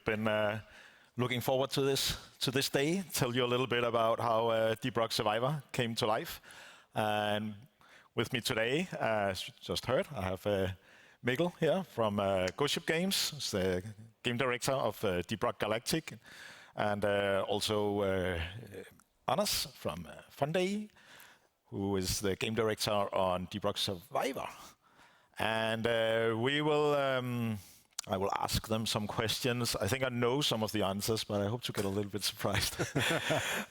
we've been looking forward to this day. Tell you a little bit about how Deep Rock Survivor came to life. And with me today, as you just heard, I have Mikkel here from Funday Games, the game director of Deep Rock Galactic, and also Anders from Funday, who is the game director on Deep Rock Survivor. And I will ask them some questions. I think I know some of the answers, but I hope to get a little bit surprised.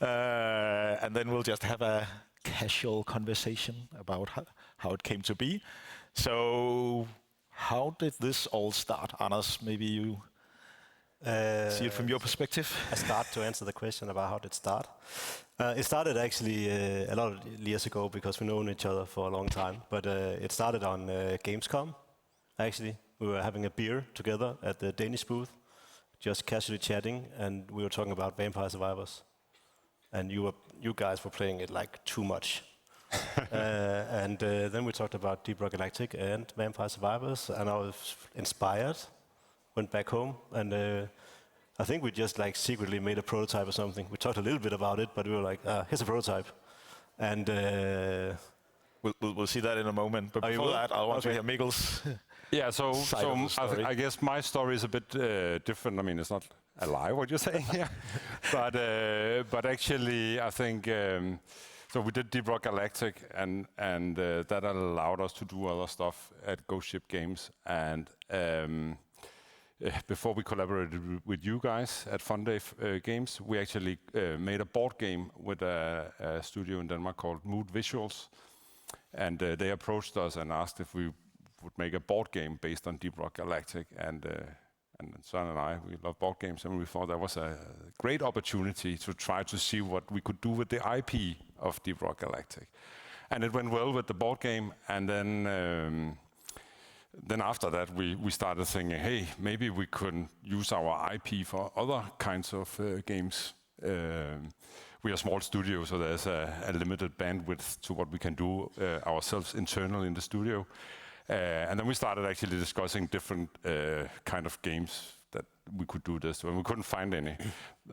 And then we'll just have a casual conversation about how it came to be. So how did this all start? Anders, maybe you see it from your perspective? I start to answer the question about how did it start. It started actually a lot of years ago because we've known each other for a long time. But it started on Gamescom, actually. We were having a beer together at the Danish booth, just casually chatting, and we were talking about Vampire Survivors. And you guys were playing it like too much. And then we talked about Deep Rock Galactic and Vampire Survivors, and I was inspired, went back home, and I think we just like secretly made a prototype or something. We talked a little bit about it, but we were like, here's a prototype. And we'll see that in a moment. But before that, I want to hear Mikkel's. Yeah, so I guess my story is a bit different. I mean, it's not a lie what you're saying here, but actually, I think so. We did Deep Rock Galactic, and that allowed us to do other stuff at Ghost Ship Games. And before we collaborated with you guys at Funday Games, we actually made a board game with a studio in Denmark called Mood Visuals, and they approached us and asked if we would make a board game based on Deep Rock Galactic, and Søren and I, we love board games, and we thought that was a great opportunity to try to see what we could do with the IP of Deep Rock Galactic. And it went well with the board game, and then after that we started thinking, hey, maybe we could use our IP for other kinds of games. We are a small studio, so there's a limited bandwidth to what we can do ourselves internally in the studio. And then we started actually discussing different kind of games that we could do this, and we couldn't find any.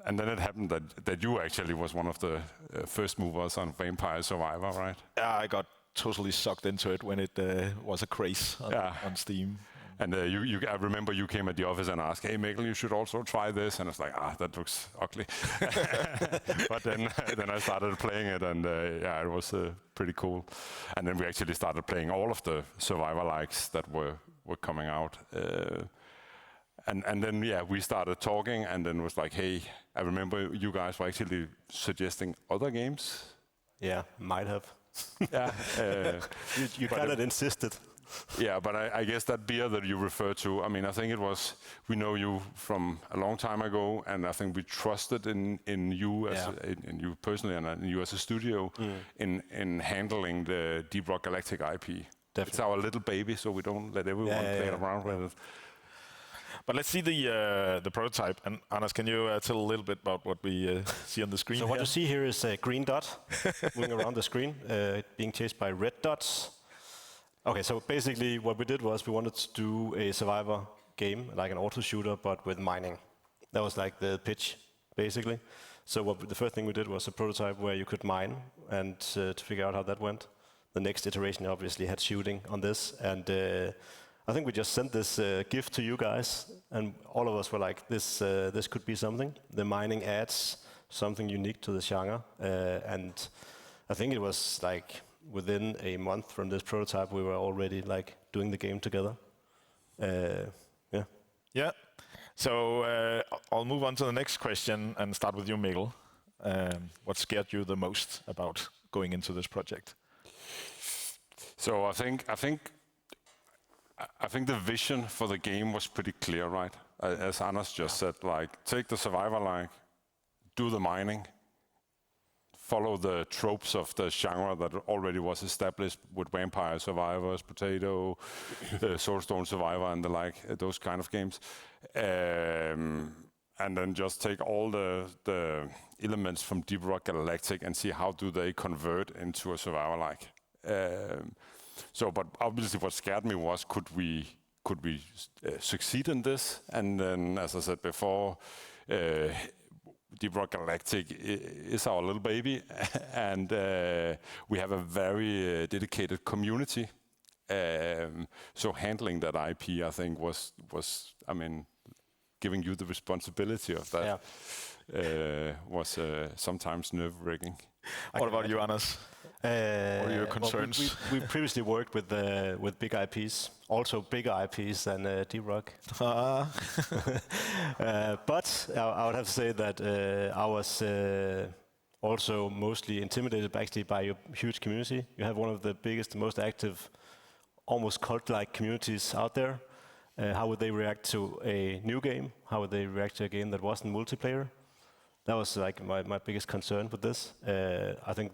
And then it happened that you actually was one of the first movers on Vampire Survivor, right? Yeah, I got totally sucked into it when it was a craze on Steam. And I remember you came at the office and asked, hey, Mikkel, you should also try this. And I was like, that looks ugly. But then I started playing it, and it was pretty cool. And then we actually started playing all of the Survivor-likes that were coming out. And then, we started talking, and then it was like, hey, I remember you guys were actually suggesting other games. Yeah, might have. Yeah. You kind of insisted. Yeah, but I guess that beer that you refer to, I mean, I think it was, we know you from a long time ago, and I think we trusted in you in you personally, and in you as a studio in handling the Deep Rock Galactic IP. Definitely. It's our little baby, so we don't let everyone play around with it. But let's see the prototype. And Anders, can you tell a little bit about what we see on the screen? So what you see here is a green dot moving around the screen, being chased by red dots. Okay, so basically what we did was we wanted to do a Survivor game, like an auto shooter, but with mining. That was like the pitch, basically. So the first thing we did was a prototype where you could mine, and to figure out how that went. The next iteration obviously had shooting on this, and I think we just sent this gift to you guys, and all of us were like, this could be something. The mining adds something unique to the genre, and I think it was like within a month from this prototype, we were already like doing the game together. Yeah. So I'll move on to the next question and start with you, Mikkel. What scared you the most about going into this project? So I think the vision for the game was pretty clear, right? As Anders just said, like take the Survivor, do the mining, follow the tropes of the genre that already was established with Vampire Survivors, Potato, Soulstone Survivor, and the like, those kind of games. And then just take all the elements from Deep Rock Galactic and see how do they convert into a Survivor-like. But obviously what scared me was, could we could we succeed in this? And then, as I said before, Deep Rock Galactic is our little baby, and we have a very dedicated community. So handling that IP, I think, was I mean, giving you the responsibility of that was sometimes nerve-wracking. What about you, Anders? What are your concerns? Well, we previously worked with big IPs, also bigger IPs than Deep Rock. But I would have to say that I was also mostly intimidated actually by your huge community. You have one of the biggest, most active, almost cult-like communities out there. How would they react to a new game? How would they react to a game that wasn't multiplayer? That was like my biggest concern with this. I think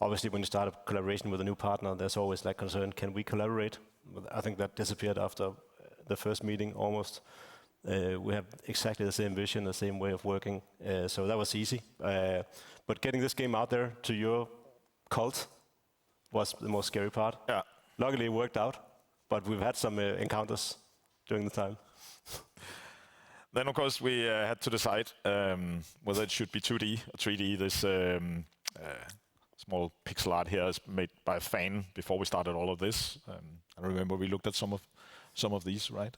obviously when you start a collaboration with a new partner, there's always like concern, can we collaborate? I think that disappeared after the first meeting almost. We have exactly the same vision, the same way of working, so that was easy. But getting this game out there to your cult was the most scary part. Yeah. Luckily it worked out, but we've had some encounters during the time. Then, of course, we had to decide whether it should be 2D or 3D. This small pixel art here is made by a fan before we started all of this. I remember we looked at some of these, right?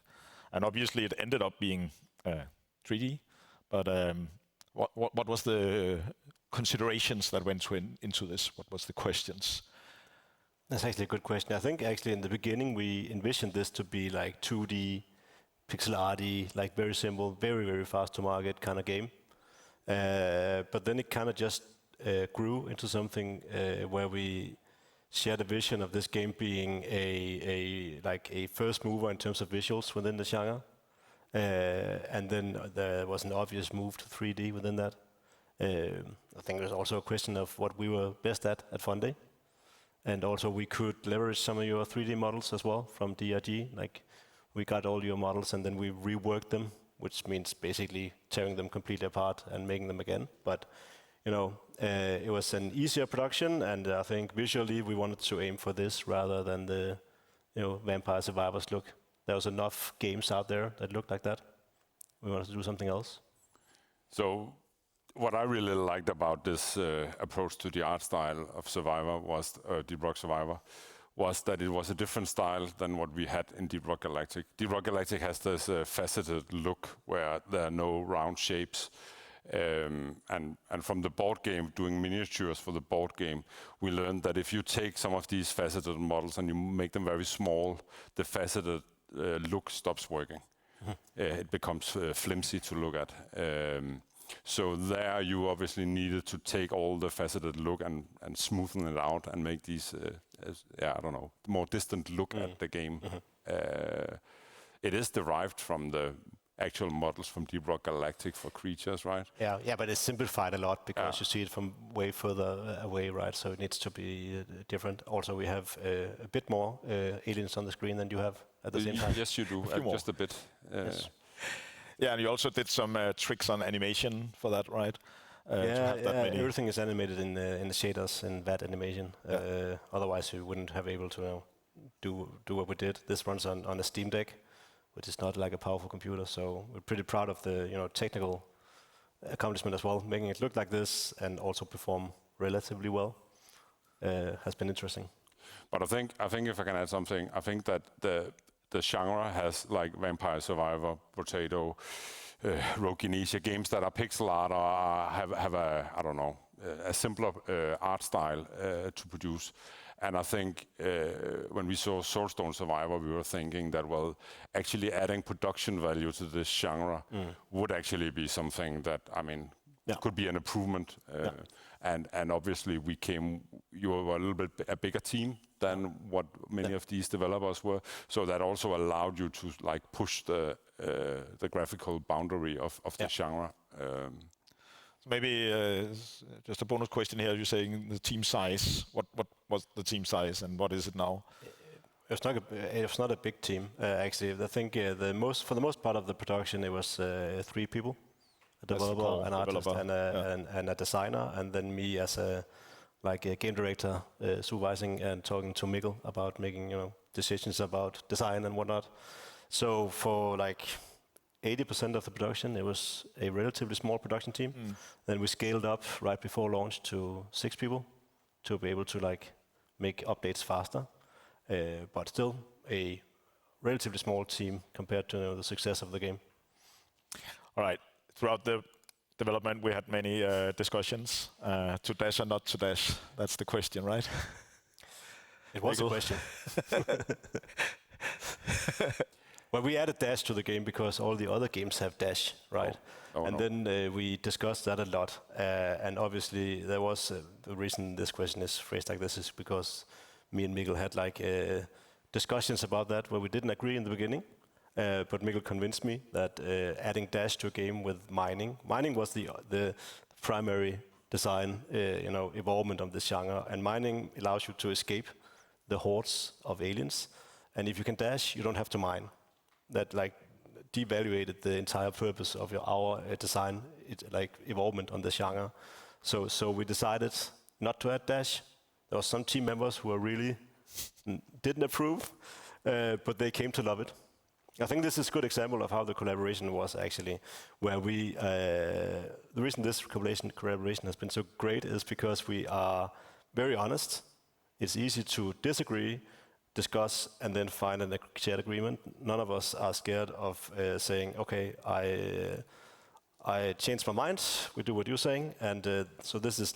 And obviously it ended up being 3D. But what was the considerations that went into this? What was the questions? That's actually a good question. I think actually in the beginning we envisioned this to be like 2D, pixel arty, like very simple, very, very fast to market kind of game. But then it kind of just grew into something where we shared a vision of this game being a first mover in terms of visuals within the genre. And then there was an obvious move to 3D within that. I think there's also a question of what we were best at Funday. And also we could leverage some of your 3D models as well from DRG. Like we got all your models and then we reworked them, which means basically tearing them completely apart and making them again. But you know, it was an easier production, and I think visually we wanted to aim for this rather than the Vampire Survivors look. There was enough games out there that looked like that. We wanted to do something else. So what I really liked about this approach to the art style of Survivor was Deep Rock Survivor, was that it was a different style than what we had in Deep Rock Galactic. Deep Rock Galactic has this faceted look where there are no round shapes. And from the board game, doing miniatures for the board game, we learned that if you take some of these faceted models and you make them very small, the faceted look stops working. It becomes flimsy to look at. So there you obviously needed to take all the faceted look and smoothen it out and make these, more distant look at the game. It is derived from the actual models from Deep Rock Galactic for creatures, right? Yeah, but it's simplified a lot because you see it from way further away, right? So it needs to be different. Also, we have a bit more aliens on the screen than you have at the same time. Yes, you do. Just a bit. Yes. Yeah, and you also did some tricks on animation for that, right? Everything is animated in the shaders in that animation. Otherwise, we wouldn't have able to do what we did. This runs on a Steam Deck, which is not like a powerful computer. So we're pretty proud of the technical accomplishment as well. Making it look like this and also perform relatively well has been interesting. But I think if I can add something, I think that the genre has like Vampire Survivor, Potato, Rogue Initiative, games that are pixel art or have a simpler art style to produce. And I think when we saw Soulstone Survivor, we were thinking that, well, actually adding production value to this genre would actually be something that, could be an improvement. And obviously you were a little bit a bigger team than what many of these developers were. So that also allowed you to like push the graphical boundary of the genre. Maybe just a bonus question here. You're saying the team size. What was the team size and what is it now? It's not a big team actually. I think for the most part of the production it was 3 people, a developer, an artist, and a designer, and then me as a like a game director supervising and talking to Mikkel about making decisions about design and whatnot. So for like 80% of the production, it was a relatively small production team. Then we scaled up right before launch to 6 people to be able to like make updates faster, but still a relatively small team compared to the success of the game. All right. Throughout the development, we had many discussions. To dash or not to dash? That's the question, right? It was a question. Well, we added dash to the game because all the other games have dash, right? Then we discussed that a lot. And obviously, there was the reason this question is phrased like this is because me and Mikkel had like discussions about that where we didn't agree in the beginning. But Mikkel convinced me that adding dash to a game with mining was the primary design, evolvement of this genre. And mining allows you to escape the hordes of aliens. And if you can dash, you don't have to mine. That like devaluated the entire purpose of our design, evolvement on the genre. So we decided not to add dash. There were some team members who were really didn't approve, but they came to love it. I think this is a good example of how the collaboration was actually, where we, the reason this collaboration has been so great is because we are very honest. It's easy to disagree, discuss, and then find a shared agreement. None of us are scared of saying, okay, I changed my mind, we do what you're saying. And so this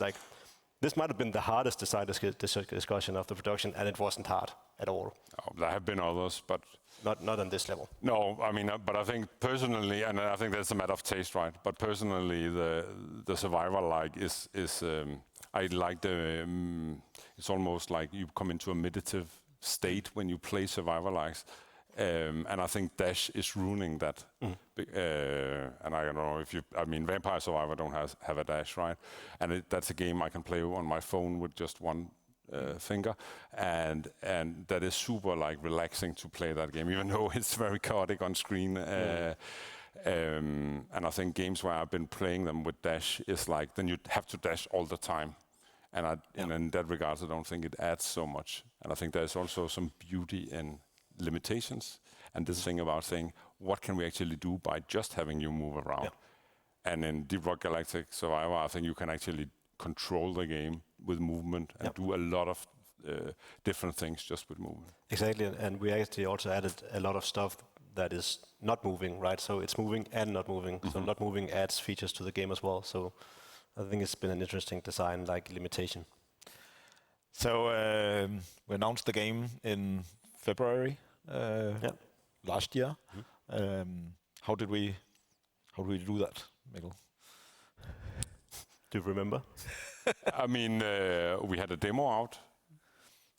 might have been the hardest design discussion of the production, and it wasn't hard at all. Oh, there have been others, but not on this level. No, I mean, but I think personally, and I think that's a matter of taste, right? But personally, the survivor like is I like the. It's almost like you come into a meditative state when you play survivor likes. And I think dash is ruining that. And I don't know if you, I mean, Vampire Survivor don't have a dash, right? And that's a game I can play on my phone with just one finger, and that is super like relaxing to play that game, even though it's very chaotic on screen. And I think games where I've been playing them with dash is like then you have to dash all the time. And in that regard, I don't think it adds so much. And I think there's also some beauty in limitations and this thing about saying what can we actually do by just having you move around. And in Deep Rock Galactic Survivor, I think you can actually control the game with movement and do a lot of different things just with movement. Exactly, and we actually also added a lot of stuff that is not moving, right? So it's moving and not moving. So not moving adds features to the game as well. So I think it's been an interesting design, like limitation. So we announced the game in February last year. How did we do that, Mikkel? Do you remember? I mean, we had a demo out.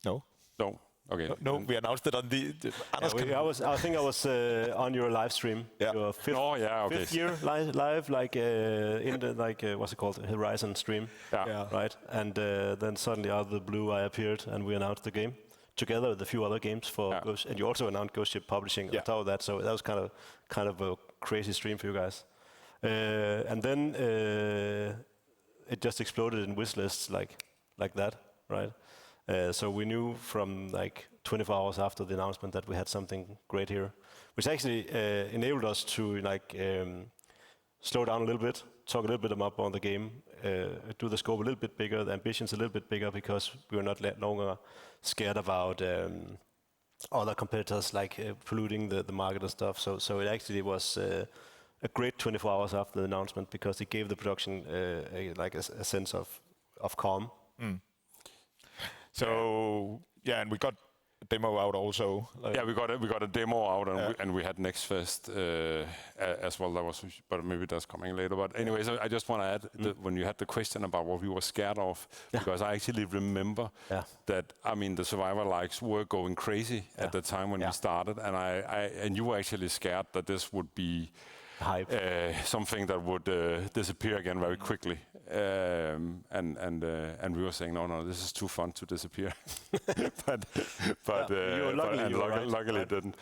No. No. Okay. No, we announced it on the. I think I was on your live stream. Yeah. Your fifth year live, like in the what's it called, Horizon stream. Yeah. Right. And then suddenly out of the blue, I appeared, and we announced the game together with a few other games for Ghost, and you also announced Ghost Ship Publishing on top of that. So that was kind of a crazy stream for you guys. And then it just exploded in wish lists like that, right? So we knew from like 24 hours after the announcement that we had something great here, which actually enabled us to like slow down a little bit, talk a little bit about on the game, do the scope a little bit bigger, the ambitions a little bit bigger, because we were not longer scared about other competitors like polluting the market and stuff. So it actually was a great 24 hours after the announcement, because it gave the production a sense of calm. So and we got a demo out also. We got a demo out, and we had Next Fest as well. That was, but maybe that's coming later. But anyways, I just want to add when you had the question about what we were scared of, because I actually remember that. I mean, the survivor likes were going crazy at the time when we started, and you were actually scared that this would be something that would disappear again very quickly, and we were saying no, this is too fun to disappear, but luckily it didn't.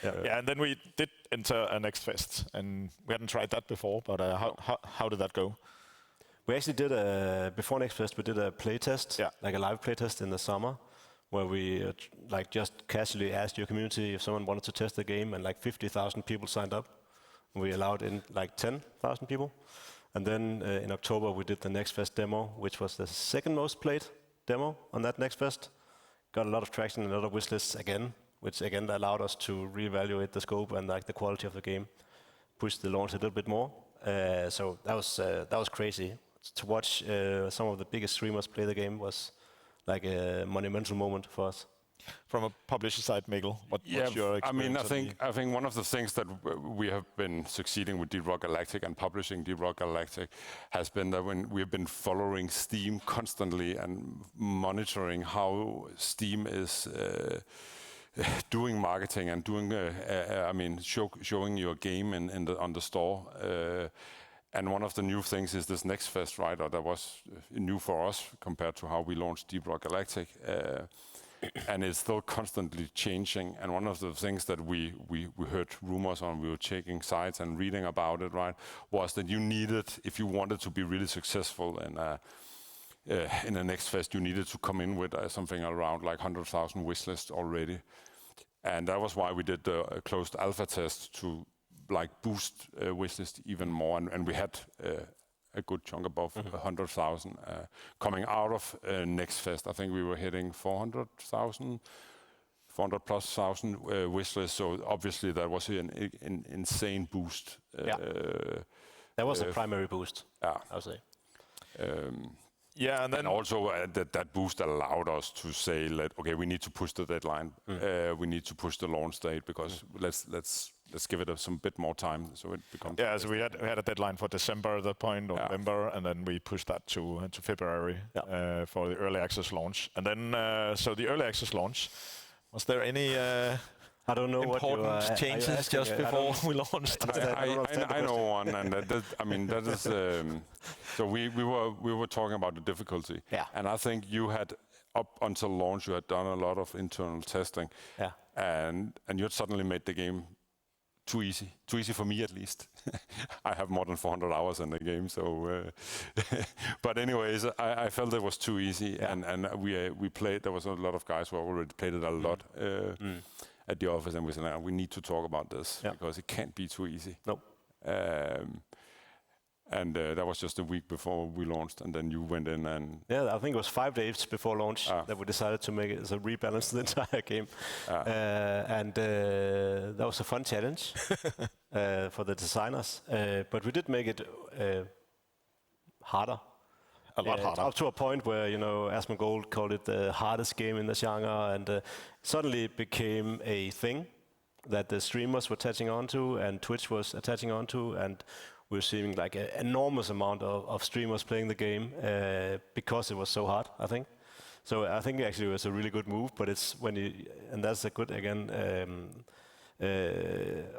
And then we did enter a Next Fest, and we hadn't tried that before. But how did that go? We actually did before Next Fest, we did a playtest, like a live playtest in the summer, where we like just casually asked your community if someone wanted to test the game, and like 50,000 people signed up. We allowed in like 10,000 people. And then in October, we did the Next Fest demo, which was the second most played demo on that Next Fest. Got a lot of traction and a lot of wishlists again, which again allowed us to reevaluate the scope and like the quality of the game, push the launch a little bit more. So that was crazy. To watch some of the biggest streamers play the game was like a monumental moment for us. From a publisher side, Mikkel, what's your experience? I think one of the things that we have been succeeding with Deep Rock Galactic and publishing Deep Rock Galactic has been that when we've been following Steam constantly and monitoring how Steam is doing marketing and doing, showing your game on the store. And one of the new things is this Next Fest, right? Or that was new for us compared to how we launched Deep Rock Galactic. And it's still constantly changing. And one of the things that we heard rumors on, we were checking sites and reading about it, right, was that you needed, if you wanted to be really successful in the Next Fest, you needed to come in with something around like 100,000 wishlist already. And that was why we did the closed alpha test to like boost wishlist even more. And we had a good chunk above 100,000 coming out of Next Fest. I think we were hitting 400,000, 400 plus thousand wishlists. So obviously that was an insane boost. That was the primary boost, I would say. And then also that boost allowed us to say, okay, we need to push the deadline. We need to push the launch date because let's give it some bit more time so it becomes. Yeah, so we had a deadline for December at that point, or November, and then we pushed that to February for the early access launch. And then so the early access launch, was there any I don't know important changes just before we launched? I know one, and that is. So we were talking about the difficulty, and I think you had up until launch you had done a lot of internal testing, and you had suddenly made the game too easy for me at least. I have more than 400 hours in the game, so. But anyways, I felt it was too easy, and we played. There was a lot of guys who already played it a lot. At the office, and we said, we need to talk about this because it can't be too easy. No. And that was just a week before we launched, and then you went in and... Yeah, I think it was 5 days before launch that we decided to make it as a rebalance the entire game. And that was a fun challenge for the designers. But we did make it harder. A lot harder. Up to a point where, Asmongold called it the hardest game in the genre, and suddenly it became a thing that the streamers were attaching onto and Twitch was attaching onto, and we're seeing like an enormous amount of streamers playing the game because it was so hard, I think. So I think actually it was a really good move, but it's when you, and that's a good, again,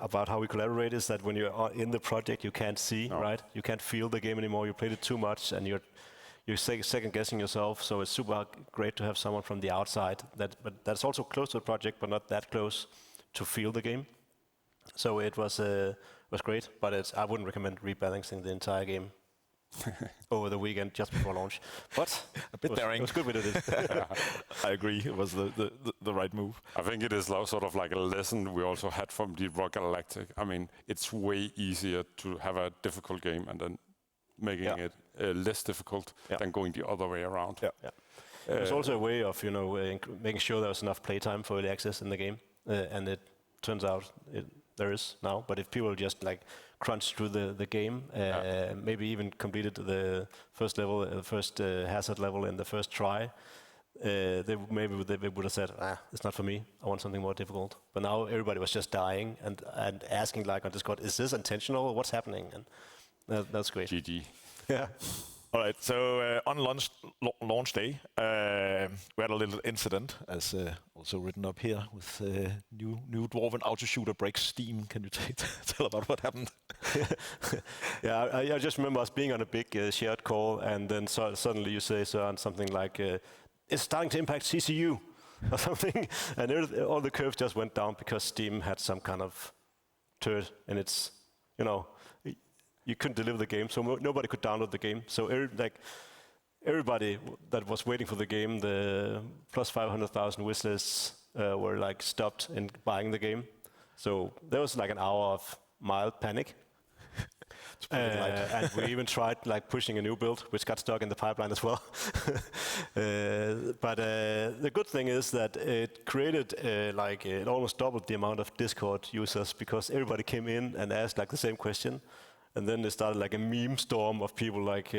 about how we collaborate is that when you're in the project, you can't see, right? You can't feel the game anymore. You played it too much, and you're second guessing yourself. So it's super great to have someone from the outside but that's also close to the project, but not that close to feel the game. So it was great, but I wouldn't recommend rebalancing the entire game over the weekend just before launch. But a bit daring. It was good we did it. I agree. It was the right move. I think it is sort of like a lesson we also had from Deep Rock Galactic. I mean, it's way easier to have a difficult game and then making it less difficult than going the other way around. It's also a way of making sure there was enough playtime for early access in the game, and it turns out there is now. But if people just like crunch through the game, maybe even completed the first level, the first hazard level in the first try, they would have said, it's not for me. I want something more difficult. But now everybody was just dying and asking like on Discord, is this intentional? What's happening? And that's great. GG. Yeah. All right. So on launch day, we had a little incident, as also written up here, with new Dwarven auto shooter breaks Steam. Can you tell about what happened? I just remember us being on a big shared call, and then suddenly you say something like, "It's starting to impact CCU," or something, and all the curves just went down because Steam had some kind of turd in its, you couldn't deliver the game, so nobody could download the game. So everybody that was waiting for the game, the plus 500,000 wish lists were like stopped in buying the game. So there was like an hour of mild panic. And we even tried like pushing a new build, which got stuck in the pipeline as well. But the good thing is that it created it almost doubled the amount of Discord users, because everybody came in and asked like the same question. And then there started like a meme storm of people like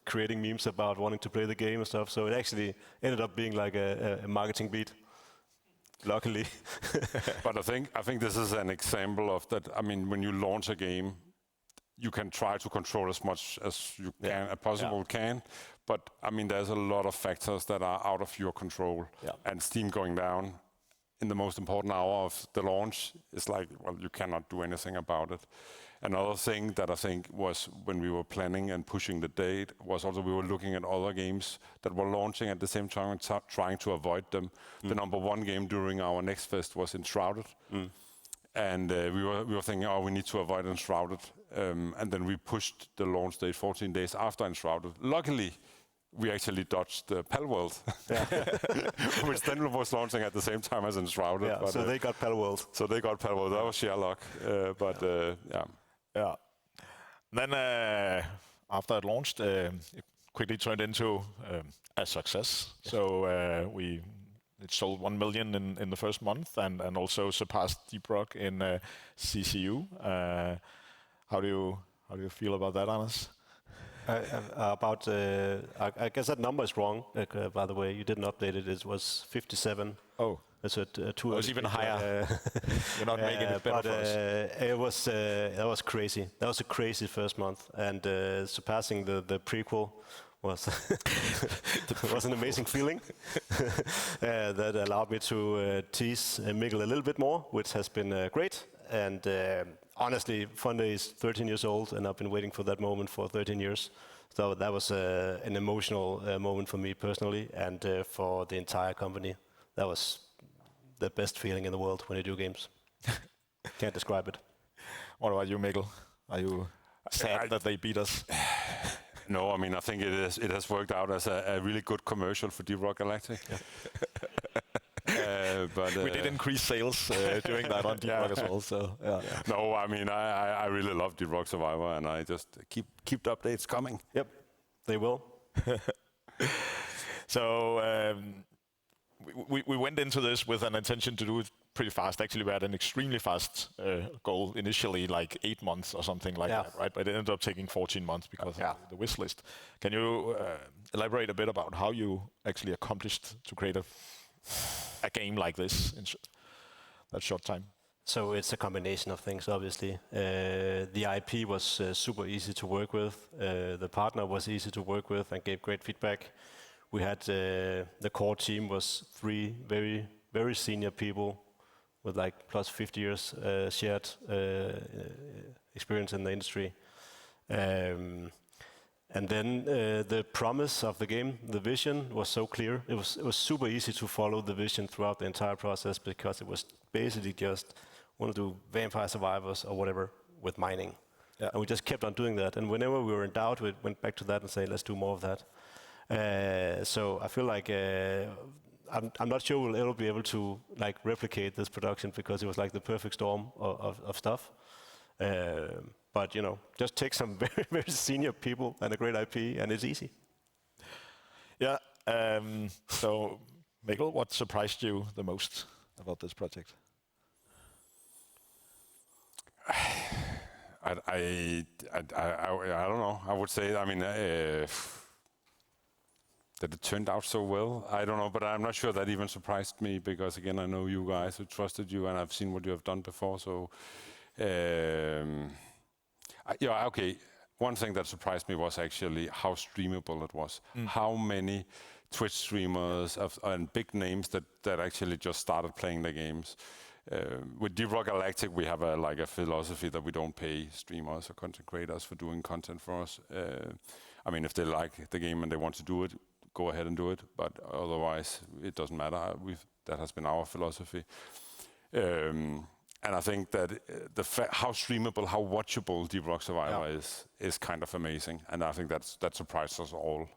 creating memes about wanting to play the game and stuff. So it actually ended up being like a marketing beat, luckily. But I think this is an example of that. I mean, when you launch a game, you can try to control as much as you can, as possible can. But I mean, there's a lot of factors that are out of your control. Yeah. And Steam going down in the most important hour of the launch is like, well, you cannot do anything about it. Another thing that I think was when we were planning and pushing the date was also we were looking at other games that were launching at the same time and trying to avoid them. The number one game during our next fest was Enshrouded. And we were thinking, oh, we need to avoid Enshrouded. And then we pushed the launch date 14 days after Enshrouded. Luckily, we actually dodged the Palworld, which then was launching at the same time as Enshrouded. Yeah, but, so they got Palworld. So they got Palworld. That was sheer luck. Yeah. Then after it launched, it quickly turned into a success. Yes. So it sold 1 million in the first month, and also surpassed Deep Rock in CCU. How do you feel about that, Anders? I guess that number is wrong. By the way, you didn't update it. It was 57. Oh, it's it was even higher. You're not making it better for us. That was crazy. That was a crazy first month, and surpassing the prequel was was an amazing feeling. That allowed me to tease Mikkel a little bit more, which has been great. And honestly, Funday is 13 years old, and I've been waiting for that moment for 13 years. So that was an emotional moment for me personally, and for the entire company. That was the best feeling in the world when you do games. Can't describe it. What about you, Mikkel? Are you sad that they beat us? No, I mean, I think it has worked out as a really good commercial for Deep Rock Galactic. But we did increase sales during that on Deep Rock as well. So no, I mean, I really love Deep Rock Survivor, and I just keep the updates coming. Yep, they will. So we went into this with an intention to do it pretty fast. Actually, we had an extremely fast goal initially, like 8 months or something like that, right? But it ended up taking 14 months because of the wish list. Can you elaborate a bit about how you actually accomplished to create a game like this in that short time? So it's a combination of things, obviously. The IP was super easy to work with. The partner was easy to work with and gave great feedback. We had the core team was 3 very, very senior people with like plus 50 years shared experience in the industry. And then the promise of the game, the vision, was so clear. It was super easy to follow the vision throughout the entire process, because it was basically just want to do Vampire Survivors or whatever with mining. Yeah. And we just kept on doing that. And whenever we were in doubt, we went back to that and say, let's do more of that. So I feel like I'm not sure we'll ever be able to like replicate this production, because it was like the perfect storm of stuff. But you know, just take some very, very senior people and a great IP, and it's easy. Yeah. So, Mikkel, what surprised you the most about this project? I don't know. I would say, I mean, that it turned out so well. I don't know, but I'm not sure that even surprised me, because again, I know you guys who trusted you, and I've seen what you have done before. So, yeah, okay. One thing that surprised me was actually how streamable it was. How many Twitch streamers and big names that actually just started playing the games. With Deep Rock Galactic, we have a philosophy that we don't pay streamers or content creators for doing content for us. I mean, if they like the game and they want to do it, go ahead and do it. But otherwise, it doesn't matter. That has been our philosophy. And I think that how streamable, how watchable Deep Rock Survivor is kind of amazing. And I think that surprised us all.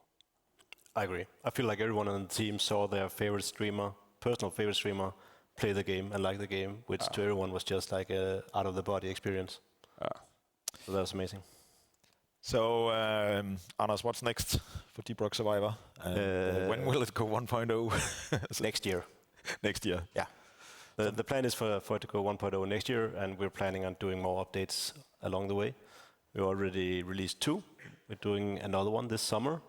I agree. I feel like everyone on the team saw their favorite streamer, personal favorite streamer, play the game and like the game, which to everyone was just like a out-of-the-body experience. So that was amazing. So, Anders, what's next for Deep Rock Survivor? When will it go 1.0? Next year. Next year? Yeah. The plan is for it to go 1.0 next year, and we're planning on doing more updates along the way. We already released 2. We're doing another one this summer.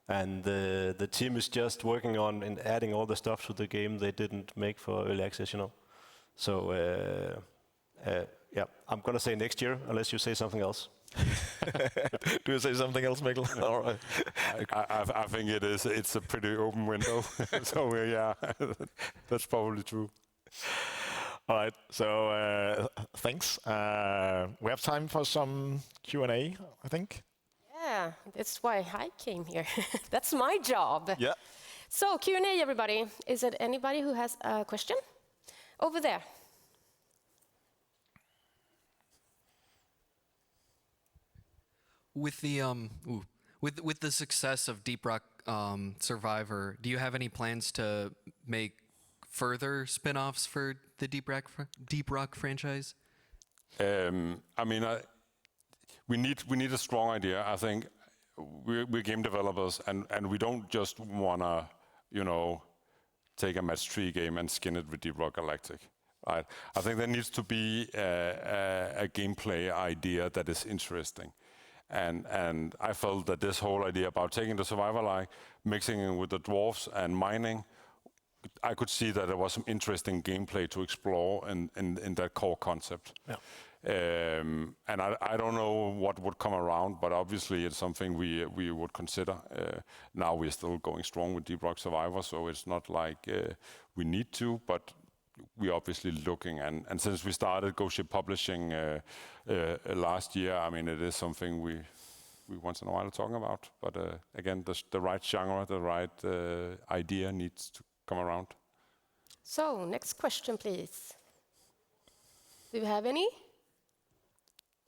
And the team is just working on and adding all the stuff to the game they didn't make for early access, So, yeah, I'm going to say next year, unless you say something else. Do you say something else, Mikkel? All right. I think it's a pretty open window. So, yeah, that's probably true. All right, so thanks. We have time for some Q&A, I think. Yeah, that's why I came here. That's my job. Yeah. So Q&A, everybody. Is it anybody who has a question? Over there. With the with the success of Deep Rock Survivor, do you have any plans to make further spin-offs for the Deep Rock franchise? I mean, we need a strong idea. I think we're game developers, and we don't just wanna, take a match 3 game and skin it with Deep Rock Galactic. Right? I think there needs to be a gameplay idea that is interesting. And I felt that this whole idea about taking the survivor mixing it with the dwarves and mining, I could see that there was some interesting gameplay to explore in that core concept. Yeah. And I don't know what would come around, but obviously it's something we would consider. Now we're still going strong with Deep Rock Survivor, so it's not like we need to, but we're obviously looking. And since we started Ghost Ship Publishing last year, I mean, it is something we once in a while are talking about. But again, the right genre, the right idea needs to come around. So, next question, please. Do you have any?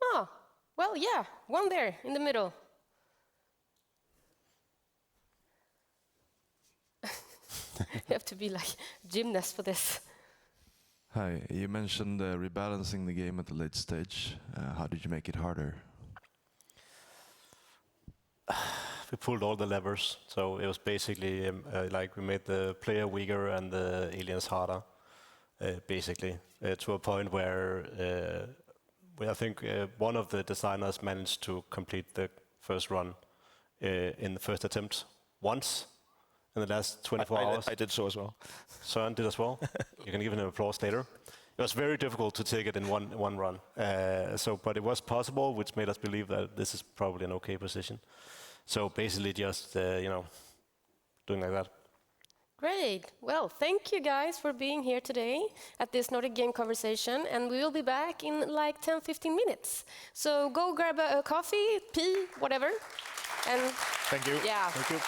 Oh, well, yeah, one there in the middle. You have to be like gymnast for this. Hi, you mentioned rebalancing the game at the late stage. How did you make it harder? We pulled all the levers, so it was basically like we made the player weaker and the aliens harder, basically, to a point where I think one of the designers managed to complete the first run in the first attempt once in the last 24 hours. I did so as well. Søren did as well. You can give him an applause later. It was very difficult to take it in one run, but it was possible, which made us believe that this is probably an okay position. So basically just, doing like that. Great. Well, thank you guys for being here today at this Nordic Game Conversation, and we will be back in like 10-15 minutes. So go grab a coffee, pee, whatever. And Thank you. yeah. Thank you.